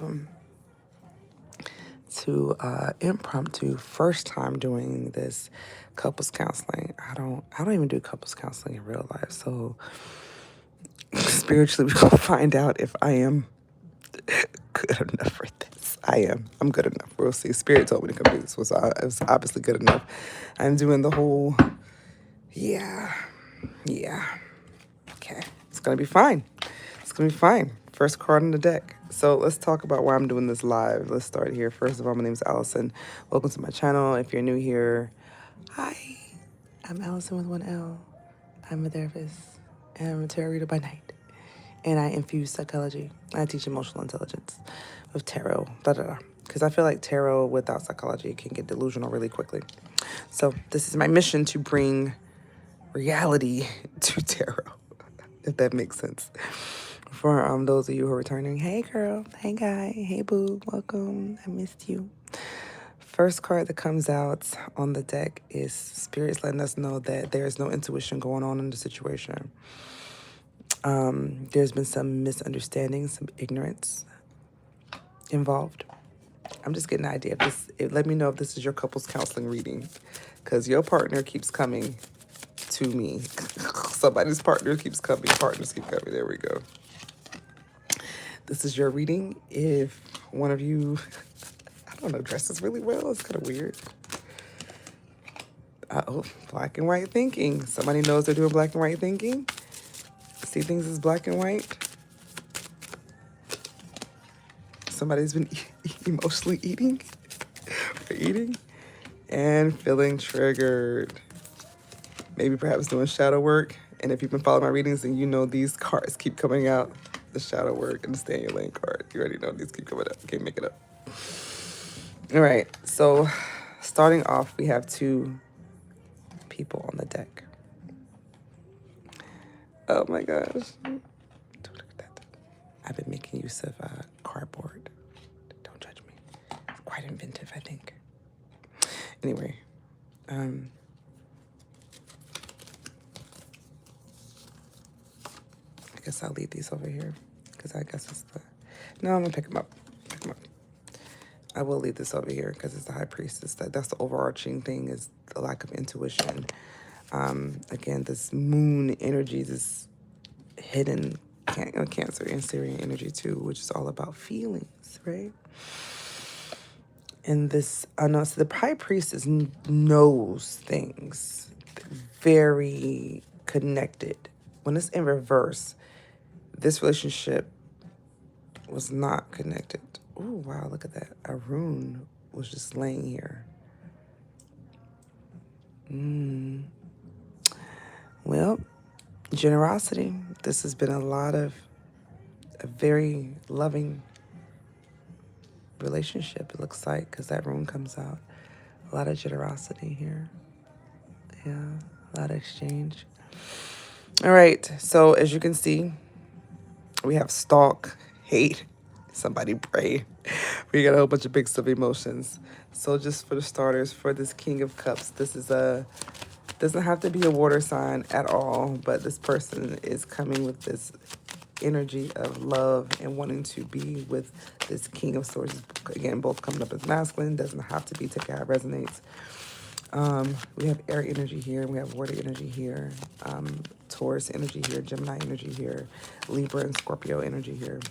welcome to impromptu first time doing this couples counseling. I don't even do couples counseling in real life, so spiritually we're gonna find out if I am good enough for this. I'm good enough. We'll see. Spirit told me to come do this, so it was obviously good enough. I'm doing the whole yeah. Okay, it's gonna be fine. It's gonna be fine. First card on the deck. So let's talk about why I'm doing this live. Let's start here. First of all, my name is Allison. Welcome to my channel. If you're new here, hi. I'm Allison with one L. I'm a therapist and I'm a tarot reader by night. And I infuse psychology. I teach emotional intelligence with tarot. Because I feel like tarot without psychology can get delusional really quickly. So this is my mission to bring reality to tarot, if that makes sense. For those of you who are returning, hey girl, hey guy, hey boo, welcome. I missed you. First card that comes out on the deck is Spirit's letting us know that there is no intuition going on in the situation. There's been some misunderstanding, some ignorance involved. I'm just getting an idea of this. Let me know if this is your couples counseling reading, because your partner keeps coming to me. Somebody's partner keeps coming. Partners keep coming. There we go. This is your reading. If one of you, I don't know, dresses really well, it's kind of weird. Oh, black and white thinking. Somebody knows they're doing black and white thinking. See things as black and white. Somebody's been emotionally eating or eating and feeling triggered. Maybe perhaps doing shadow work. And if you've been following my readings, then you know these cards keep coming out. The shadow work and the stay in your lane card. You already know these keep coming up. Can't make it up. All right. So starting off, we have two people on the deck. Oh my gosh. Don't look at that. I've been making use of cardboard. Don't judge me. It's quite inventive, I think. Anyway. I guess I'll leave these over here because I guess it's the... No, I'm going to pick them up. I will leave this over here because it's the High Priestess. That's the overarching thing, is the lack of intuition. Again, this moon energy, this hidden Cancer and Syrian energy too, which is all about feelings, right? And this, I know, so the High Priestess knows things, very connected. When it's in reverse, this relationship was not connected. Oh, wow, look at that. A rune was just laying here. Well, generosity. This has been a very loving relationship, it looks like, because that rune comes out. A lot of generosity here. Yeah, a lot of exchange. All right, so as you can see, we have stalk, hate, somebody pray. We got a whole bunch of big stuff emotions. So just for the starters, for this King of Cups, this is doesn't have to be a water sign at all, but this person is coming with this energy of love and wanting to be with this King of Swords. Again, both coming up as masculine. Doesn't have to be. Take it how it resonates. We have air energy here. We have water energy here. Taurus energy here. Gemini energy here. Libra and Scorpio energy here.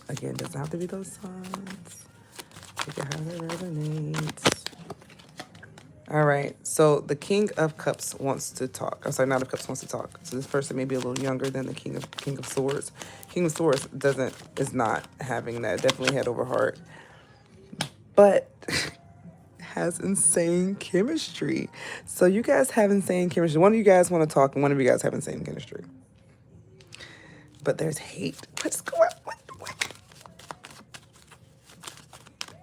Again, doesn't have to be those signs. Take it how it resonates. All right, so the King of Cups wants to talk. I'm sorry, Knight of Cups wants to talk. So this person may be a little younger than the King of Swords. King of Swords is not having that. Definitely head over heart, but has insane chemistry. So you guys have insane chemistry. One of you guys want to talk, and one of you guys have insane chemistry. But there's hate. What's going on? What?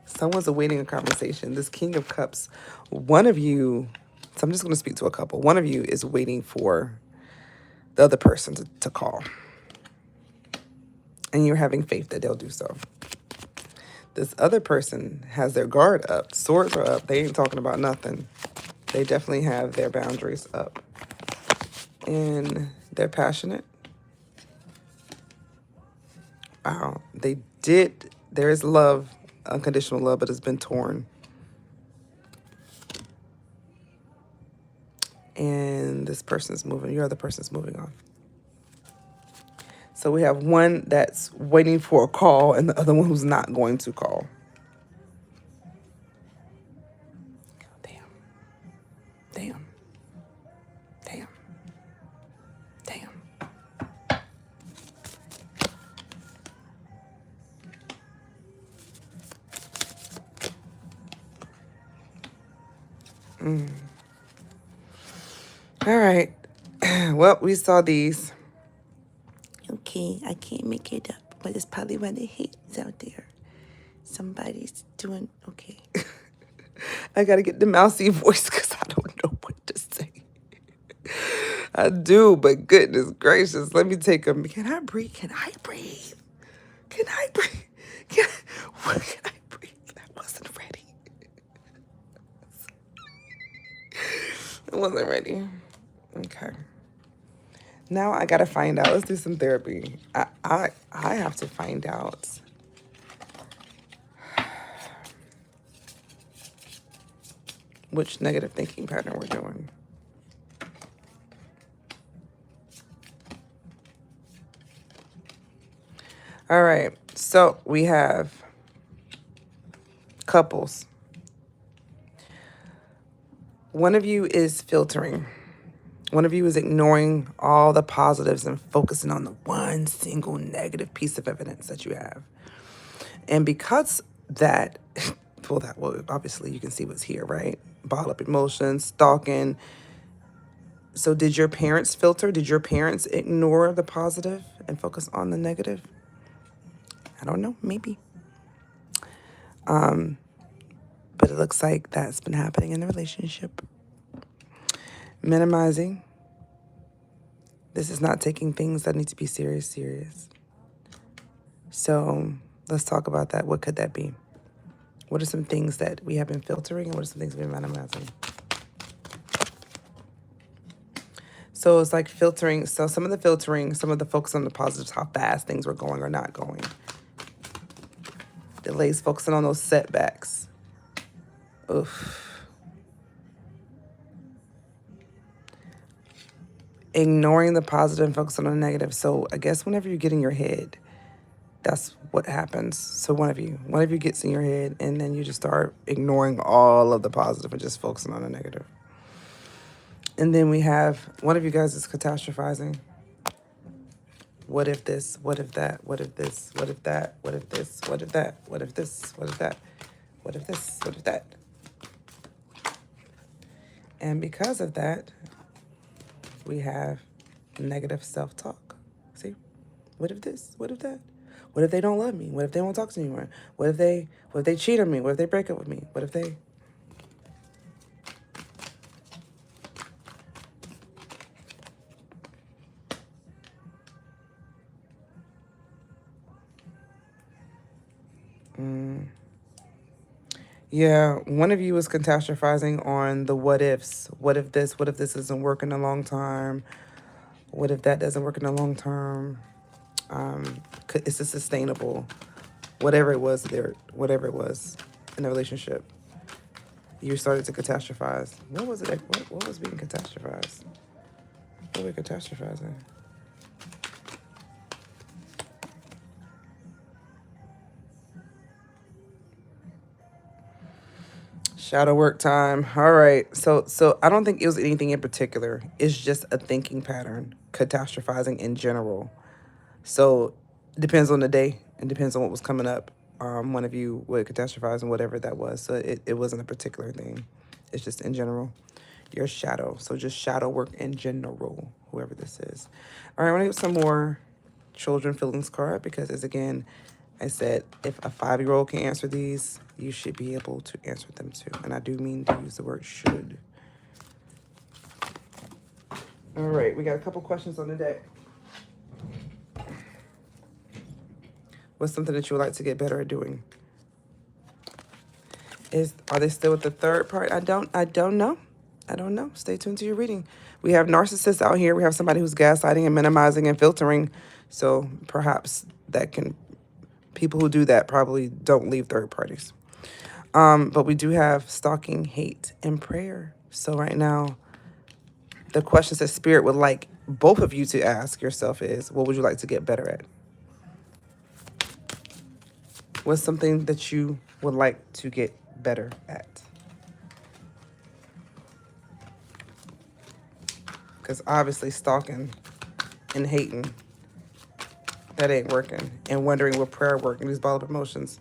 Someone's awaiting a conversation. This King of Cups, one of you, so I'm just going to speak to a couple. One of you is waiting for the other person to call. And you're having faith that they'll do so. This other person has their guard up. Swords are up. They ain't talking about nothing. They definitely have their boundaries up. And they're passionate. Wow. They did There is love, unconditional love, but it's been torn. And this person's moving. Your other person's moving on. So we have one that's waiting for a call and the other one who's not going to call. Damn. Damn. Damn. Damn. All right. Well, we saw these. Okay, I can't make it up, but it's probably one of the haters out there. Somebody's doing okay. I gotta get the mousy voice because I don't know what to say. I do, but goodness gracious, let me take a. Can I breathe? Can I breathe? Can I breathe? Can I breathe? I wasn't ready. I wasn't ready. Okay. Now I gotta find out. Let's do some therapy. I have to find out which negative thinking pattern we're doing. All right. So we have couples. One of you is filtering. One of you is ignoring all the positives and focusing on the one single negative piece of evidence that you have. And because that, well, obviously you can see what's here, right? Bottled up emotions, stalking. So did your parents filter? Did your parents ignore the positive and focus on the negative? I don't know, maybe. But it looks like that's been happening in the relationship. Minimizing. This is not taking things that need to be serious. So let's talk about that. What could that be? What are some things that we have been filtering and what are some things we've been minimizing? So it's like filtering. So some of the filtering, some of the focus on the positives, how fast things were going or not going. Delays, focusing on those setbacks. Oof. Ignoring the positive and focusing on the negative. So I guess whenever you get in your head, that's what happens. So one of you gets in your head and then you just start ignoring all of the positive and just focusing on the negative. And then we have one of you guys is catastrophizing. What if this? What if that? What if this? What if that? What if this? What if that? What if this? What if that? What if this? What if that? And because of that, we have negative self-talk. See? What if this? What if that? What if they don't love me? What if they won't talk to me anymore? What if they cheat on me? What if they break up with me? What if they... Yeah, one of you is catastrophizing on the what ifs. What if this doesn't work in the long term? What if that doesn't work in the long term? Is it sustainable? Whatever it was in the relationship, you started to catastrophize. What was it? What was being catastrophized? What were we catastrophizing? Shadow work time. All right. So I don't think it was anything in particular. It's just a thinking pattern, catastrophizing in general. So it depends on the day. It depends on what was coming up. One of you would catastrophize and whatever that was. So it wasn't a particular thing. It's just in general. Your shadow. So just shadow work in general, whoever this is. All right, I want to get some more children feelings card because, as again, I said, if a 5-year-old can answer these, you should be able to answer them too. And I do mean to use the word should. All right, we got a couple questions on the deck. What's something that you would like to get better at doing? Are they still with the third part? I don't know. I don't know. Stay tuned to your reading. We have narcissists out here. We have somebody who's gaslighting and minimizing and filtering. So perhaps that can People who do that probably don't leave third parties. But we do have stalking, hate, and prayer. So right now, the questions that Spirit would like both of you to ask yourself is, what would you like to get better at? What's something that you would like to get better at? Because obviously stalking and hating, that ain't working. And wondering will prayer work and these bottled emotions.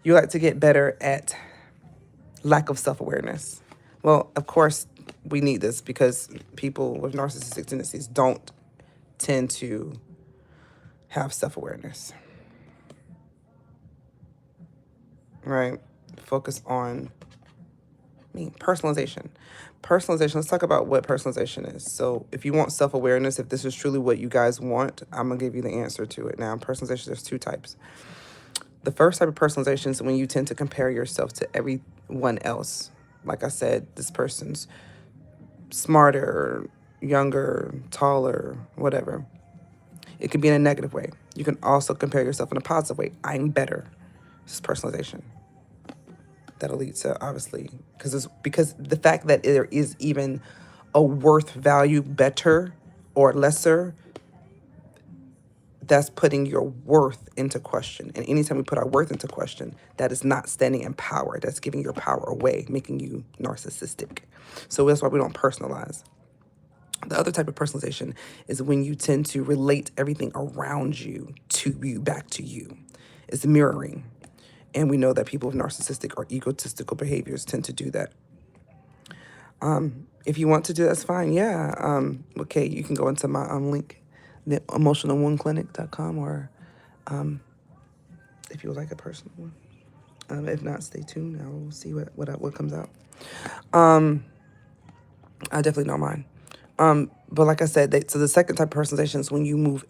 You like to get better at lack of self-awareness. Well, of course, we need this because people with narcissistic tendencies don't tend to have self-awareness, right? Focus on personalization. Personalization, let's talk about what personalization is. So if you want self-awareness, if this is truly what you guys want, I'm going to give you the answer to it. Now, personalization, there's two types. The first type of personalization is when you tend to compare yourself to everyone else. Like I said, this person's smarter, younger, taller, whatever. It can be in a negative way. You can also compare yourself in a positive way. I'm better. This is personalization. That'll lead to, obviously, because the fact that there is even a worth value better or lesser, that's putting your worth into question. And anytime we put our worth into question, that is not standing in power. That's giving your power away, making you narcissistic. So that's why we don't personalize. The other type of personalization is when you tend to relate everything around you to you, back to you. It's mirroring. And we know that people with narcissistic or egotistical behaviors tend to do that. If you want to do that, that's fine. Yeah. Okay, you can go into my link, the emotionalwoundclinic.com, or if you would like a personal one. If not, stay tuned. I will see what comes out. I definitely don't mind. But like I said, so the second type of personalization is when you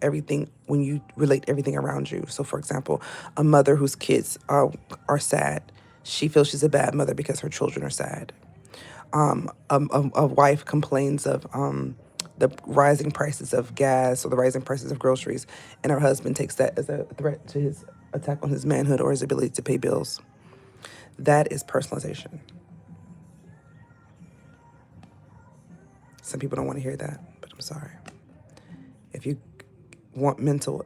relate everything around you. So for example, a mother whose kids are sad, she feels she's a bad mother because her children are sad. A wife complains of the rising prices of gas or the rising prices of groceries, and her husband takes that as a threat to his attack on his manhood or his ability to pay bills. That is personalization. Some people don't want to hear that, but I'm sorry. If you want mental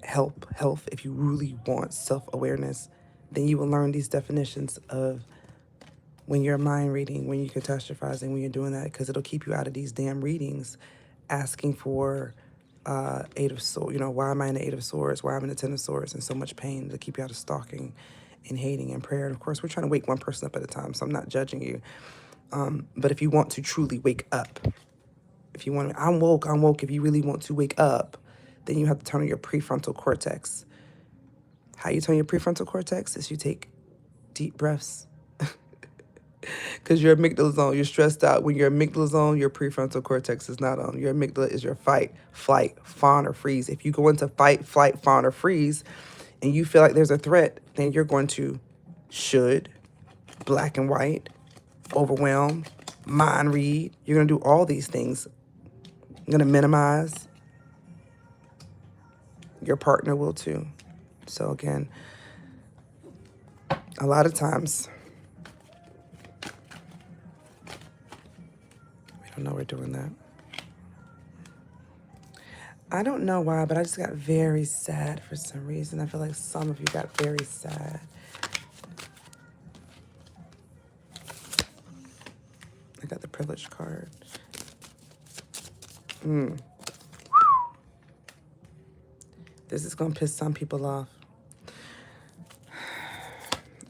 health, if you really want self-awareness, then you will learn these definitions of when you're mind reading, when you're catastrophizing, when you're doing that, because it'll keep you out of these damn readings asking for Eight of Swords. Why am I in the Eight of Swords? Why am I in the Ten of Swords? And so much pain to keep you out of stalking and hating and prayer. And of course, we're trying to wake one person up at a time, so I'm not judging you. But if you want to truly wake up, if you want, I'm woke. If you really want to wake up, then you have to turn on your prefrontal cortex. How you turn your prefrontal cortex is you take deep breaths. Because your amygdala's on, you're stressed out. When your amygdala's on, your prefrontal cortex is not on. Your amygdala is your fight, flight, fawn, or freeze. If you go into fight, flight, fawn, or freeze, and you feel like there's a threat, then you're going to should, black and white, overwhelm, mind read. You're going to do all these things. You're going to minimize. Your partner will too. So again, a lot of times, we don't know we're doing that. I don't know why, but I just got very sad for some reason. I feel like some of you got very sad. I got the privilege card. This is going to piss some people off.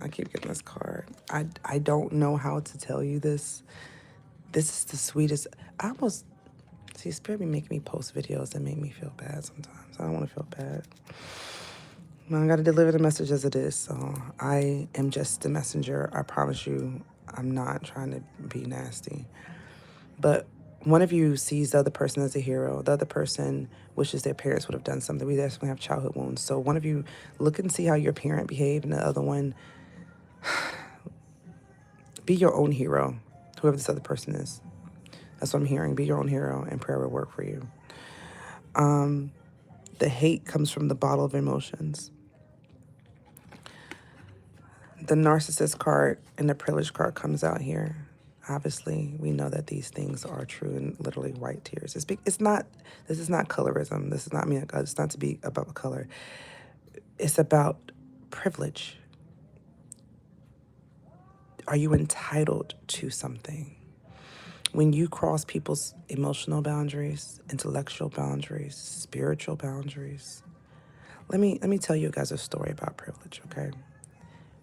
I keep getting this card. I don't know how to tell you this. This is the sweetest. See, Spirit be making me post videos that make me feel bad sometimes. I don't want to feel bad. I got to deliver the message as it is. So I am just the messenger. I promise you, I'm not trying to be nasty. But one of you sees the other person as a hero. The other person wishes their parents would have done something. We definitely have childhood wounds. So one of you look and see how your parent behaved, and the other one, be your own hero, whoever this other person is. That's what I'm hearing. Be your own hero, and prayer will work for you. The hate comes from the bottle of emotions. The narcissist card and the privilege card comes out here. Obviously, we know that these things are true and literally white tears. It's not, this is not colorism. This is not me. It's not to be about color. It's about privilege. Are you entitled to something? When you cross people's emotional boundaries, intellectual boundaries, spiritual boundaries, let me tell you guys a story about privilege, okay?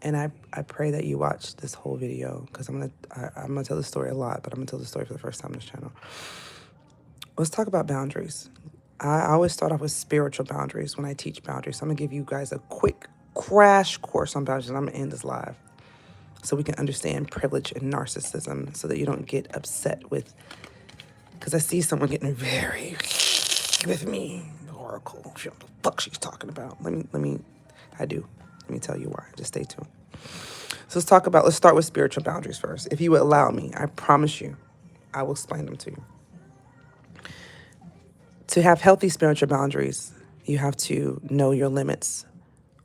And I pray that you watch this whole video because I'm gonna tell the story a lot, but I'm gonna tell the story for the first time on this channel. Let's talk about boundaries. I always start off with spiritual boundaries when I teach boundaries. So I'm gonna give you guys a quick crash course on boundaries, and I'm gonna end this live so we can understand privilege and narcissism, so that you don't get upset with. Because I see someone getting very with me, the oracle. She don't know what the fuck she's talking about. I do. Let me tell you why. Just stay tuned. So let's start with spiritual boundaries first. If you would allow me, I promise you, I will explain them to you. To have healthy spiritual boundaries, you have to know your limits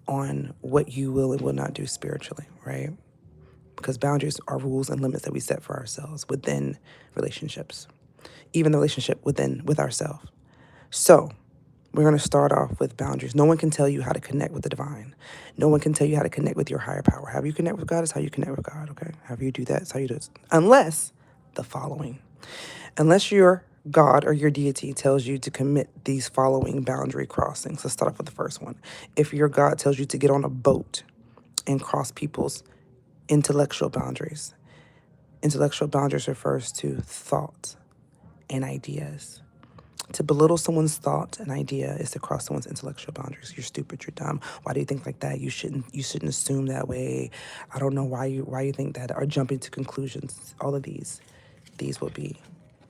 on what you will and will not do spiritually, right? Because boundaries are rules and limits that we set for ourselves within relationships, even the relationship with ourselves. So we're going to start off with boundaries. No one can tell you how to connect with the divine. No one can tell you how to connect with your higher power. How you connect with God is how you connect with God, okay? However you do that is how you do it. Unless your God or your deity tells you to commit these following boundary crossings. Let's start off with the first one. If your God tells you to get on a boat and cross people's intellectual boundaries. Intellectual boundaries refers to thought and ideas. To belittle someone's thought and idea is to cross someone's intellectual boundaries. You're stupid, you're dumb. Why do you think like that? You shouldn't assume that way. I don't know why you think that, or jumping to conclusions. All of these will be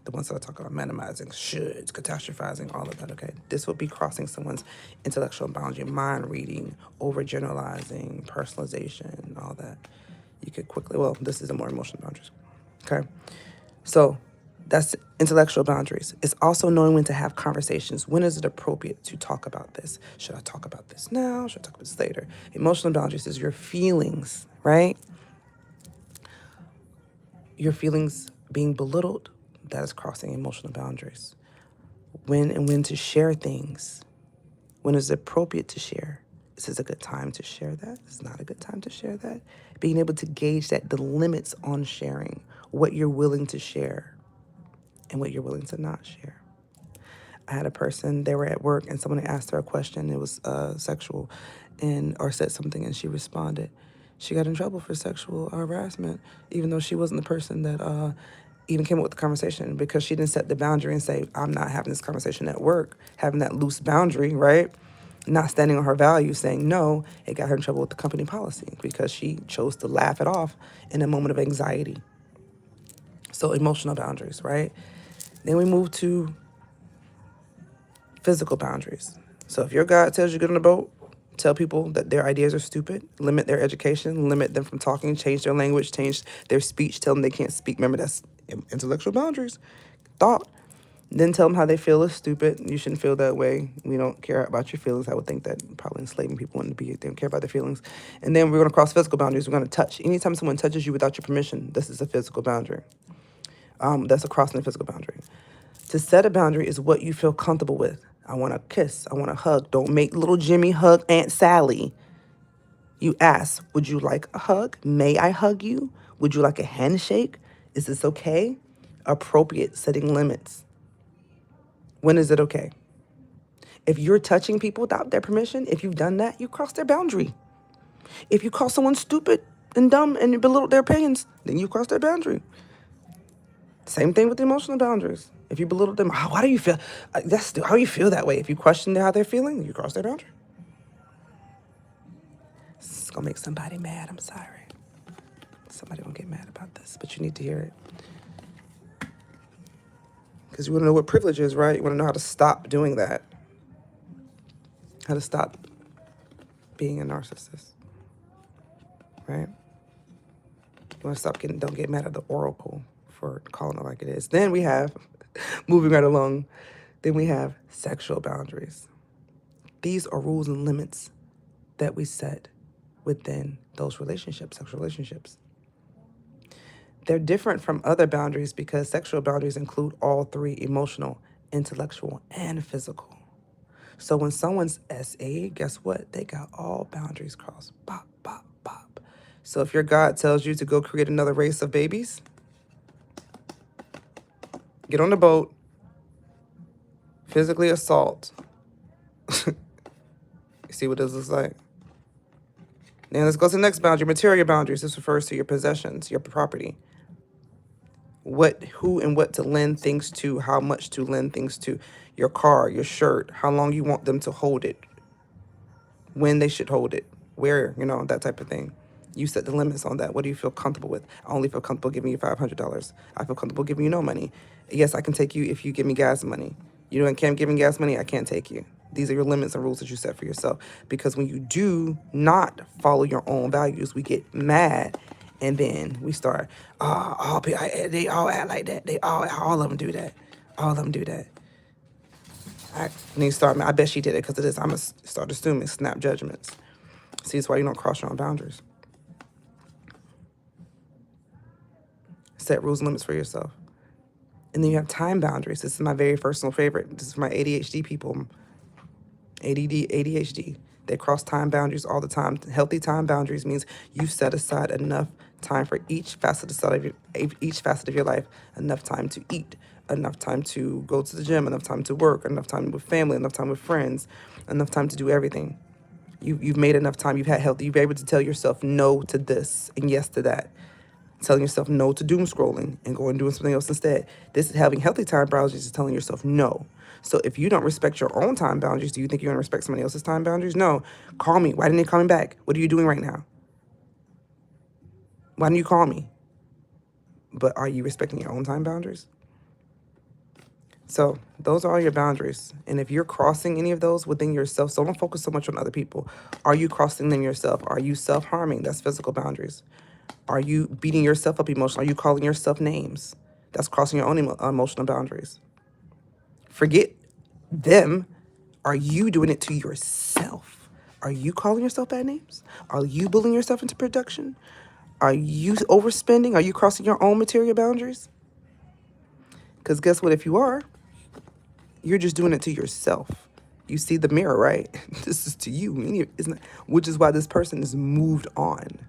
the ones that I talk about: minimizing, shoulds, catastrophizing, all of that, okay? This will be crossing someone's intellectual boundary, mind reading, overgeneralizing, personalization, all that. You could quickly, this is the more emotional boundaries, okay? So that's intellectual boundaries. It's also knowing when to have conversations. When is it appropriate to talk about this? Should I talk about this now? Should I talk about this later? Emotional boundaries is your feelings, right? Your feelings being belittled, that is crossing emotional boundaries. When to share things. When is it appropriate to share? Is this a good time to share that? Is not a good time to share that? Being able to gauge that, the limits on sharing, what you're willing to share and what you're willing to not share. I had a person, they were at work and someone asked her a question. It was sexual, or said something, and she responded. She got in trouble for sexual harassment, even though she wasn't the person that even came up with the conversation, because she didn't set the boundary and say, I'm not having this conversation at work, having that loose boundary, right? Not standing on her values, saying no. It got her in trouble with the company policy because she chose to laugh it off in a moment of anxiety. So emotional boundaries, right? Then we move to physical boundaries. So if your God tells you to get on a boat, tell people that their ideas are stupid, limit their education, limit them from talking, change their language, change their speech, tell them they can't speak. Remember, that's intellectual boundaries, thought. Then tell them how they feel is stupid. You shouldn't feel that way. We don't care about your feelings. I would think that probably enslaving people wouldn't be. They don't care about their feelings. And then we're going to cross physical boundaries. We're going to touch. Anytime someone touches you without your permission, this is a physical boundary. That's a crossing the physical boundary. To set a boundary is what you feel comfortable with. I want to kiss. I want to hug. Don't make little Jimmy hug Aunt Sally. You ask, would you like a hug? May I hug you? Would you like a handshake? Is this okay? Appropriate, setting limits. When is it okay? If you're touching people without their permission, if you've done that, you cross their boundary. If you call someone stupid and dumb and you belittle their opinions, then you cross their boundary. Same thing with the emotional boundaries. If you belittle them, why do you feel? How you feel that way. If you question how they're feeling, you cross their boundary. It's gonna make somebody mad. I'm sorry. Somebody gonna get mad about this, but you need to hear it. Because you want to know what privilege is, right? You want to know how to stop doing that. How to stop being a narcissist, right? You want to stop don't get mad at the oracle for calling it like it is. Then we have, moving right along, then we have sexual boundaries. These are rules and limits that we set within those relationships, sexual relationships. They're different from other boundaries because sexual boundaries include all three: emotional, intellectual, and physical. So when someone's SA, guess what? They got all boundaries crossed. Bop, bop, bop. So if your God tells you to go create another race of babies, get on the boat, physically assault. You see what this looks like? Now let's go to the next boundary, material boundaries. This refers to your possessions, your property. What, who, and what to lend things to, how much to lend things to, your car, your shirt, how long you want them to hold it, when they should hold it, where, that type of thing. You set the limits on that. What do you feel comfortable with? I only feel comfortable giving you $500. I feel comfortable giving you no money. Yes, I can take you if you give me gas money. I can't give me gas money, I can't take you. These are your limits and rules that you set for yourself. Because when you do not follow your own values, we get mad. And then we start, they all act like that. All of them do that. All of them do that. And you start, I bet she did it because of this. I'm going to start assuming, snap judgments. See, it's why you don't cross your own boundaries. Set rules and limits for yourself. And then you have time boundaries. This is my very personal favorite. This is for my ADHD people. ADHD. They cross time boundaries all the time. Healthy time boundaries means you set aside enough time for each facet of your life. Enough time to eat, enough time to go to the gym, enough time to work, enough time with family, enough time with friends, enough time to do everything. You've made enough time. You've had healthy. You've been able to tell yourself no to this and yes to that. Telling yourself no to doom scrolling and going and doing something else instead. This is having healthy time boundaries is telling yourself no. So if you don't respect your own time boundaries, do you think you're going to respect somebody else's time boundaries? No. Call me. Why didn't they call me back? What are you doing right now? Why didn't you call me? But are you respecting your own time boundaries? So those are all your boundaries. And if you're crossing any of those within yourself, so don't focus so much on other people. Are you crossing them yourself? Are you self-harming? That's physical boundaries. Are you beating yourself up emotionally? Are you calling yourself names? That's crossing your own emotional boundaries. Forget them. Are you doing it to yourself? Are you calling yourself bad names? Are you bullying yourself into production? Are you overspending? Are you crossing your own material boundaries? Because guess what? If you are, you're just doing it to yourself. You see the mirror, right? This is to you, isn't it? Which is why this person is moved on.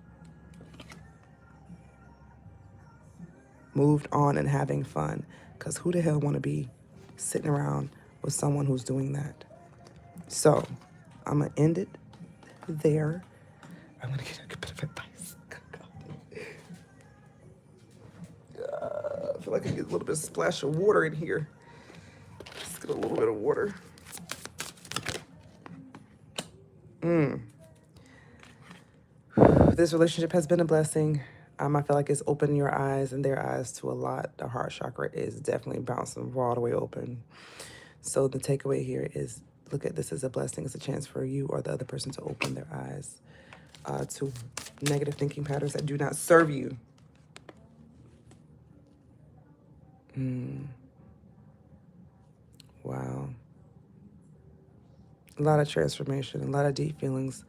Moved on and having fun. Because who the hell want to be sitting around with someone who's doing that? So I'm going to end it there. I'm going to get a bit of advice. I feel like I get a little bit of splash of water in here. Let's get a little bit of water. This relationship has been a blessing. I feel like it's opened your eyes and their eyes to a lot. The heart chakra is definitely bouncing all the way open. So the takeaway here is look at this as a blessing. It's a chance for you or the other person to open their eyes to negative thinking patterns that do not serve you. Wow. A lot of transformation, a lot of deep feelings,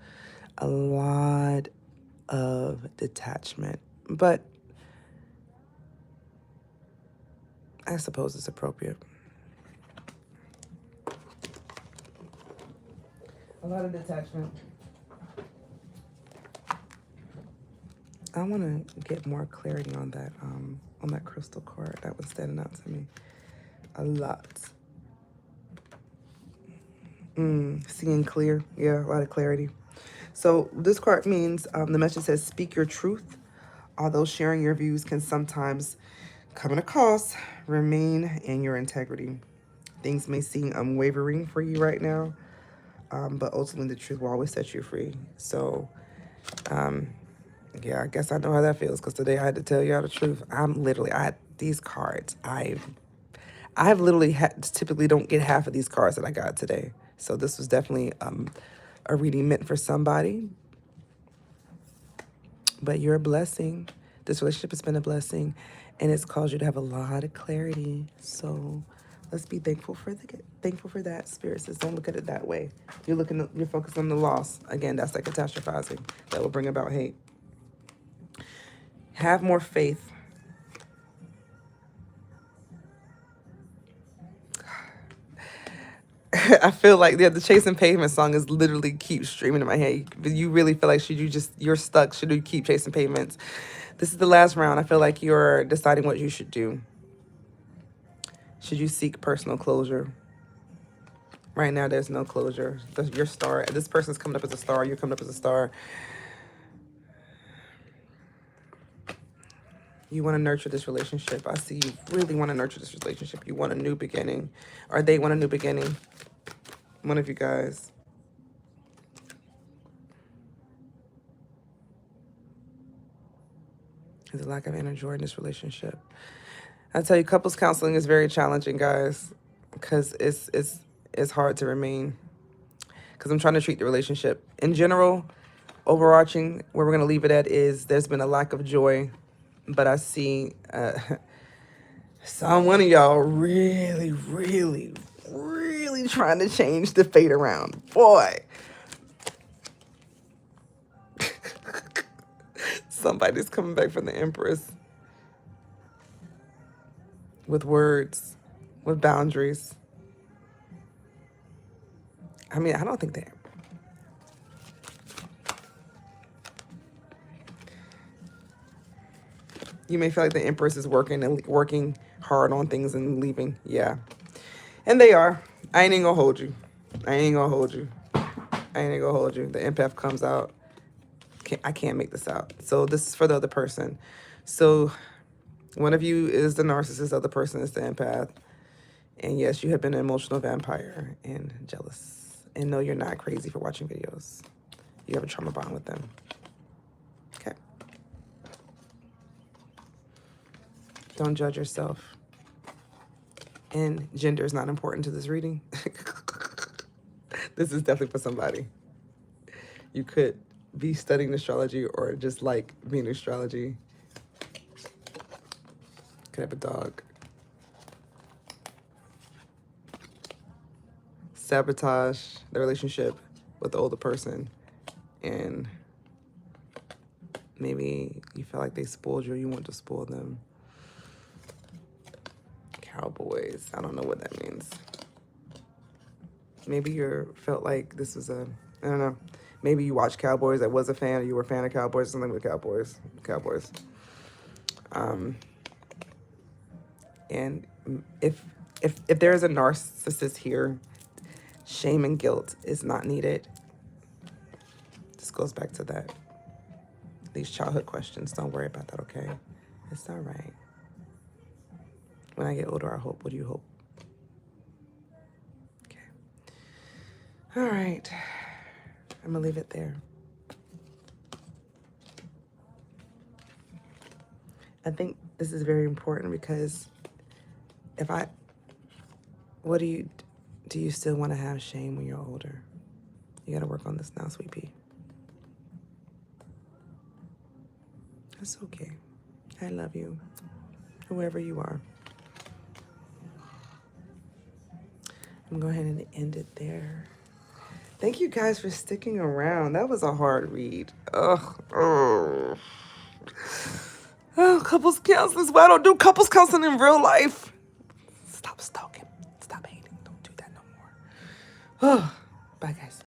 a lot of detachment. But I suppose it's appropriate. A lot of detachment. I want to get more clarity on that crystal card. That was standing out to me a lot. Seeing clear. Yeah, a lot of clarity. So this card means the message says, speak your truth. Although sharing your views can sometimes come at a cost, remain in your integrity. Things may seem unwavering for you right now, but ultimately the truth will always set you free. So, yeah, I guess I know how that feels because today I had to tell y'all the truth. I had these cards. I've literally typically don't get half of these cards that I got today. So this was definitely a reading meant for somebody. But you're a blessing. This relationship has been a blessing, and it's caused you to have a lot of clarity. So Let's be thankful for that. Spirit says, don't look at it that way. You're focused on the loss. Again, that's that catastrophizing that will bring about hate. Have more faith. I feel like the Chasing Pavement song is literally keep streaming in my head. You really feel like you're stuck. Should you keep chasing pavements? This is the last round. I feel like you're deciding what you should do. Should you seek personal closure? Right now, there's no closure. Your star, this person's coming up as a star. You're coming up as a star. You want to nurture this relationship. I see you really want to nurture this relationship. You want a new beginning. Or they want a new beginning. One of you guys. There's a lack of inner joy in this relationship. I tell you, couples counseling is very challenging, guys. Because it's hard to remain. Because I'm trying to treat the relationship. In general, overarching, where we're going to leave it at is there's been a lack of joy. But I see one of y'all really, really, really trying to change the fate around. Boy. Somebody's coming back from the Empress. With words. With boundaries. I mean, I don't think that. You may feel like the Empress is working hard on things and leaving. Yeah. And they are. I ain't gonna hold you. The empath comes out. I can't make this out. So this is for the other person. So one of you is the narcissist, the other person is the empath. And yes, you have been an emotional vampire and jealous. And no, you're not crazy for watching videos. You have a trauma bond with them. Okay. Don't judge yourself. And gender is not important to this reading. This is definitely for somebody. You could be studying astrology or just like being astrology. Could have a dog. Sabotage the relationship with the older person. And maybe you feel like they spoiled you or you want to spoil them. Cowboys. I don't know what that means. Maybe you felt like this was I don't know. Maybe you watched Cowboys. I was a fan, or you were a fan of Cowboys, something with Cowboys. And if there is a narcissist here, shame and guilt is not needed. This goes back to that. These childhood questions. Don't worry about that, okay? It's all right. When I get older, I hope. What do you hope? Okay. All right. I'm going to leave it there. I think this is very important because what do you still want to have shame when you're older? You got to work on this now, sweet pea. That's okay. I love you, whoever you are. I'm going to go ahead and end it there. Thank you guys for sticking around. That was a hard read. Oh, couples counseling. Why I don't do couples counseling in real life? Stop stalking. Stop hating. Don't do that no more.